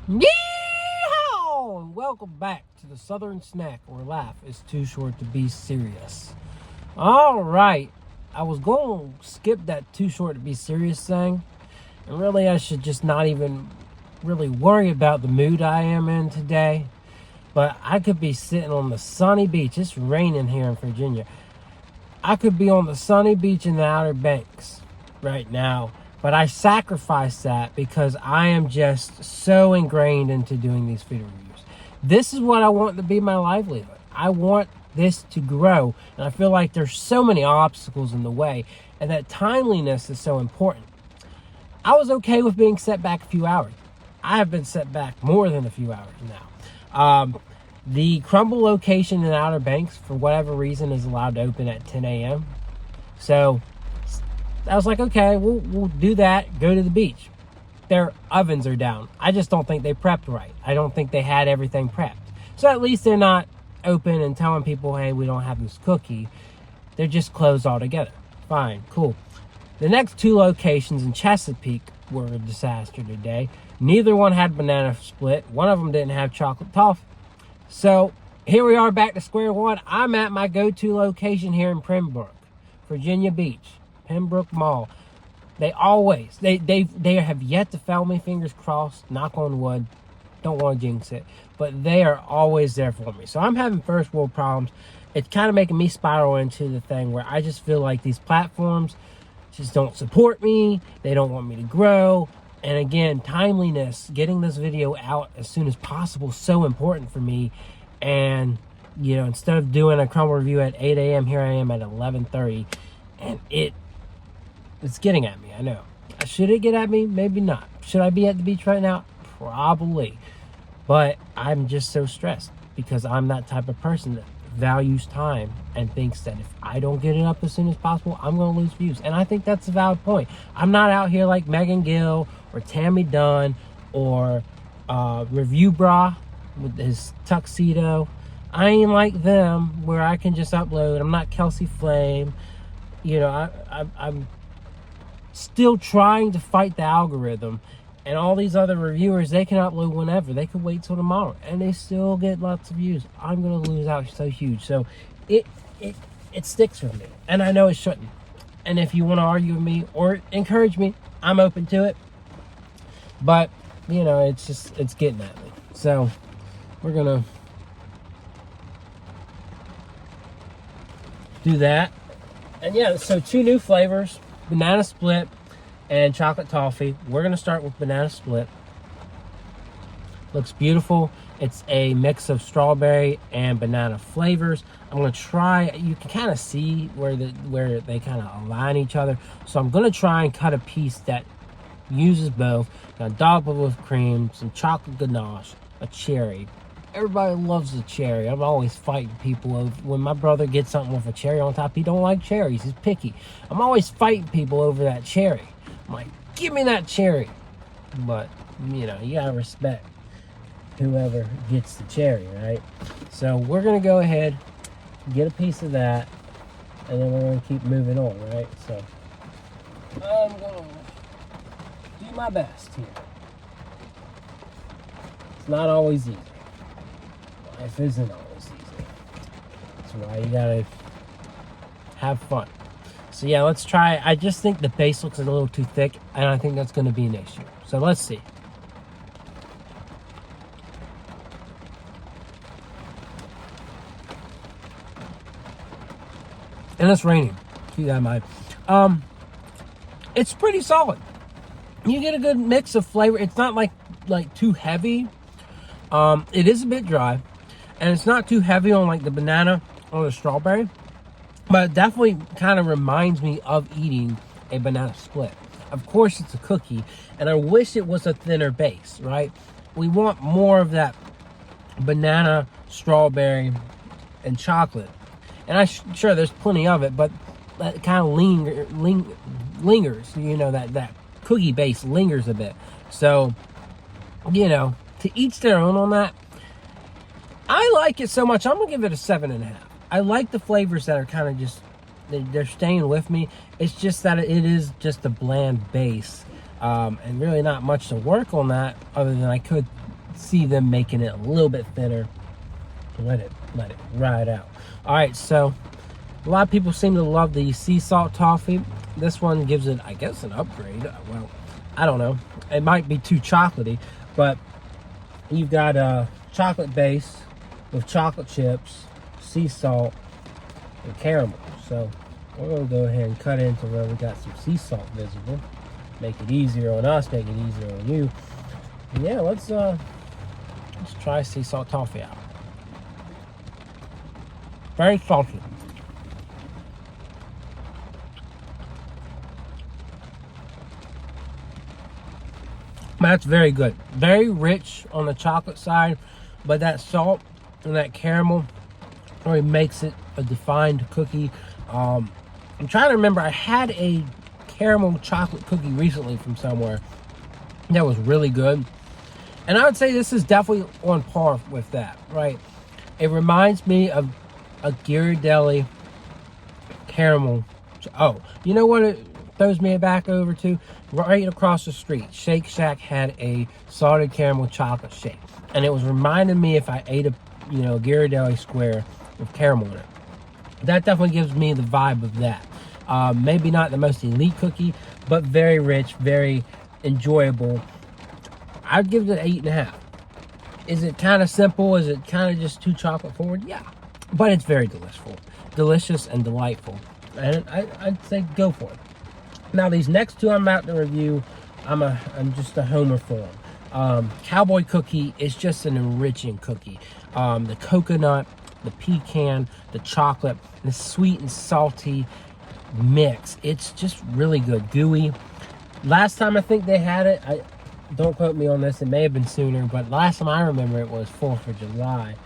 Yeehaw! And welcome back to the Southern Snack, where life is too short to be serious. All right, I was going to skip that too short to be serious thing, and really I should just not even really worry about the mood I am in today. But I could be sitting on the sunny beach. It's raining here in Virginia. I could be on the sunny beach in the Outer Banks right now. But I sacrificed that because I am just so ingrained into doing these food reviews. This is what I want to be my livelihood. I want this to grow. And I feel like there's so many obstacles in the way. And that timeliness is so important. I was okay with being set back a few hours. I have been set back more than a few hours now. The Crumbl location in Outer Banks, for whatever reason, is allowed to open at 10 a.m. So I was like, okay, we'll do that, go to the beach. Their ovens are down. I just don't think they prepped right. I don't think they had everything prepped. So at least they're not open and telling people, hey, we don't have this cookie. They're just closed altogether. Fine, cool. The next two locations in Chesapeake were a disaster today. Neither one had banana split. One of them didn't have chocolate toffee. So here we are back to square one. I'm at my go-to location here in Pembroke, Virginia Beach, Pembroke Mall. They always, they have yet to fail me, fingers crossed, knock on wood. Don't want to jinx it. But they are always there for me. So I'm having first world problems. It's kind of making me spiral into the thing where I just feel like these platforms just don't support me. They don't want me to grow. And again, timeliness, getting this video out as soon as possible is so important for me. And, you know, instead of doing a Crumbl review at 8 a.m., here I am at 11:30. And it's getting at me, I know. Should it get at me? Maybe not. Should I be at the beach right now? Probably. But I'm just so stressed because I'm that type of person that values time and thinks that if I don't get it up as soon as possible, I'm going to lose views. And I think that's a valid point. I'm not out here like Megan Gill or Tammy Dunn or Review Bra with his tuxedo. I ain't like them where I can just upload. I'm not Kelsey Flame. You know, I'm still trying to fight the algorithm. And all these other reviewers, they can upload whenever. They can wait till tomorrow. And they still get lots of views. I'm going to lose out so huge. So it sticks with me. And I know it shouldn't. And if you want to argue with me or encourage me, I'm open to it. But, you know, it's getting at me. So we're going to do that. And yeah, so two new flavors, banana split and chocolate toffee. We're going to start with banana split. Looks beautiful. It's a mix of strawberry and banana flavors. I'm going to try, you can kind of see where they kind of align each other. So I'm going to try and cut a piece that uses both. Got a dollop of whipped cream, some chocolate ganache, a cherry. Everybody loves the cherry. I'm always fighting people over when my brother gets something with a cherry on top. He don't like cherries. He's picky. I'm always fighting people over that cherry. I'm like, give me that cherry. But, you know, you gotta respect whoever gets the cherry, right? So we're gonna go ahead, get a piece of that, and then we're gonna keep moving on, right? So I'm gonna do my best here. It's not always easy. Life isn't always easy. That's why you gotta have fun. So yeah, let's try. I just think the base looks a little too thick, and I think that's going to be an issue. So let's see. And it's raining. Keep that in mind. It's pretty solid. You get a good mix of flavor. It's not like too heavy. It is a bit dry, and it's not too heavy on like the banana or the strawberry. But it definitely kind of reminds me of eating a banana split. Of course, it's a cookie, and I wish it was a thinner base, right? We want more of that banana, strawberry, and chocolate. And I'm sure there's plenty of it, but that kind of lingers. You know, that cookie base lingers a bit. So, you know, to each their own on that. I like it so much, I'm going to give it a 7.5. I like the flavors that are kind of just, they're staying with me. It's just that it is just a bland base. And really not much to work on that other than I could see them making it a little bit thinner. Let it ride out. All right, so a lot of people seem to love the sea salt toffee. This one gives it, I guess, an upgrade. Well, I don't know. It might be too chocolatey, but you've got a chocolate base with chocolate chips, sea salt, and caramel. So we're going to go ahead and cut into where we got some sea salt visible. Make it easier on us, make it easier on you. And yeah, let's try sea salt toffee out. Very salty. That's very good. Very rich on the chocolate side, but that salt and that caramel really makes it a defined cookie. I'm trying to remember, I had a caramel chocolate cookie recently from somewhere that was really good. And I would say this is definitely on par with that, right? It reminds me of a Ghirardelli caramel. Oh, you know what it throws me back over to? Right across the street, Shake Shack had a salted caramel chocolate shake. And it was reminding me if I ate a, Ghirardelli square with caramel in it. That definitely gives me the vibe of that. Maybe not the most elite cookie, but very rich, very enjoyable. I'd give it an 8.5. Is it kind of simple? Is it kind of just too chocolate forward? Yeah. But it's very delicious and delightful. And I'd say go for it. Now these next two I'm about to review, I'm just a homer for them. Cowboy Cookie is just an enriching cookie. The coconut, the pecan, the chocolate, the sweet and salty mix. It's just really good. Gooey. Last time I think they had it, don't quote me on this, it may have been sooner, but last time I remember it was 4th of July.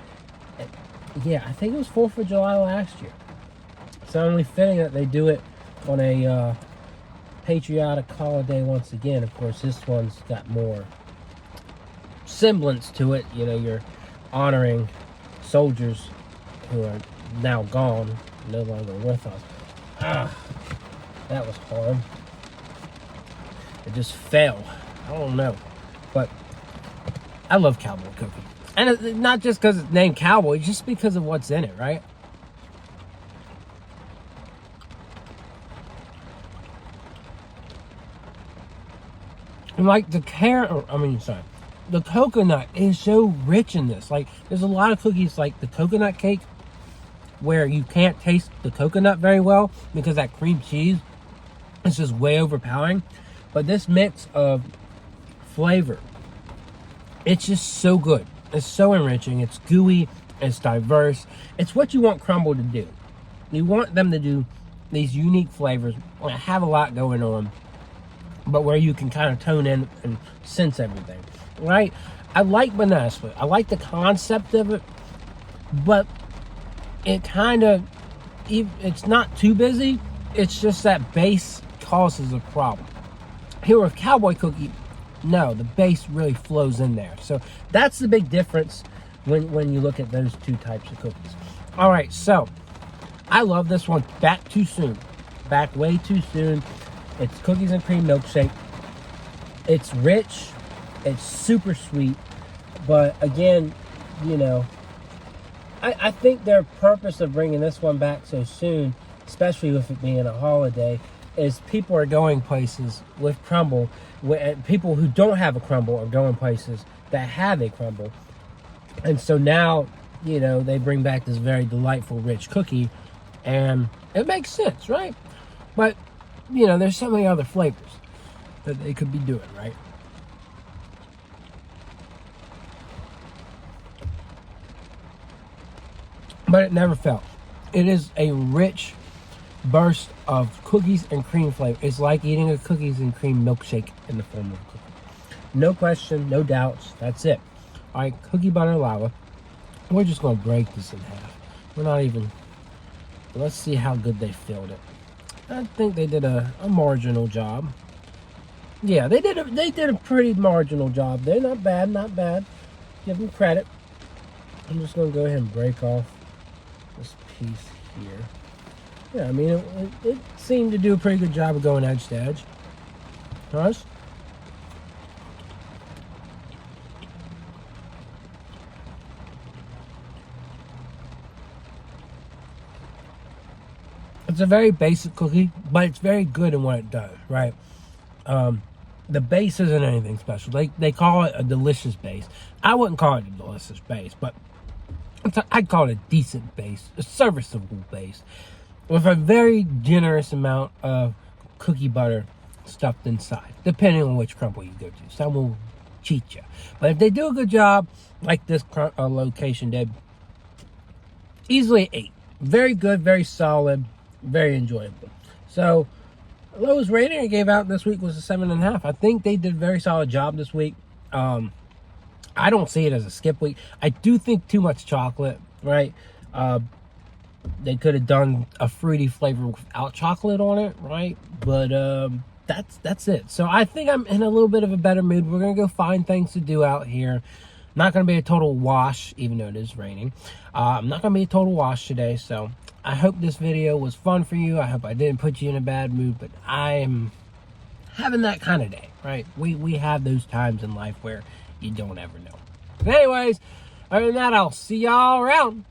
Yeah, I think it was 4th of July last year. So only fitting that they do it on a patriotic holiday once again. Of course, this one's got more semblance to it. You're honoring soldiers who are now gone, no longer with us. That was hard. It just fell. I don't know. But I love Cowboy Cookie. And it's not just because it's named Cowboy, just because of what's in it, right? And like the the coconut is so rich in this. Like, there's a lot of cookies like the coconut cake where you can't taste the coconut very well because that cream cheese is just way overpowering. But this mix of flavor, it's just so good. It's so enriching. It's gooey. It's diverse. It's what you want Crumbl to do. You want them to do these unique flavors, have a lot going on, but where you can kind of tone in and sense everything, right? I like banana split. I like the concept of it, but it kind of, it's not too busy. It's just that base causes a problem. Here with Cowboy Cookie, no, the base really flows in there. So that's the big difference when you look at those two types of cookies. All right, so I love this one. Back too soon. Back way too soon. It's cookies and cream milkshake. It's rich. It's super sweet. But again, I think their purpose of bringing this one back so soon, especially with it being a holiday, is people are going places with Crumbl. People who don't have a Crumbl are going places that have a Crumbl. And so now, they bring back this very delightful, rich cookie. And it makes sense, right? But, there's so many other flavors that they could be doing, right? But it never felt. It is a rich burst of cookies and cream flavor. It's like eating a cookies and cream milkshake in the form of a cookie. No question, no doubts. That's it. All right, cookie butter lava. We're just going to break this in half. We're not even... Let's see how good they filled it. I think they did a marginal job. Yeah, they did a pretty marginal job there. Not bad, not bad. Give them credit. I'm just going to go ahead and break off this piece here. Yeah, I mean, it seemed to do a pretty good job of going edge to edge. Nice. It's a very basic cookie, but it's very good in what it does, right? The base isn't anything special. They call it a delicious base. I wouldn't call it a delicious base, but I'd call it a decent base, a serviceable base, with a very generous amount of cookie butter stuffed inside, depending on which Crumbl you go to. Some will cheat you. But if they do a good job, like this location did, easily an 8. Very good, very solid, very enjoyable. So, lowest rating I gave out this week was a 7.5. I think they did a very solid job this week. I don't see it as a skip week. I do think too much chocolate, right? They could have done a fruity flavor without chocolate on it, right? But that's it. So I think I'm in a little bit of a better mood. We're gonna go find things to do out here. Not gonna be a total wash, even though it is raining. I'm not gonna be a total wash today. So I hope this video was fun for you. I hope I didn't put you in a bad mood, but I am having that kind of day, right? We have those times in life where you don't ever know. But anyways, other than that, I'll see y'all around.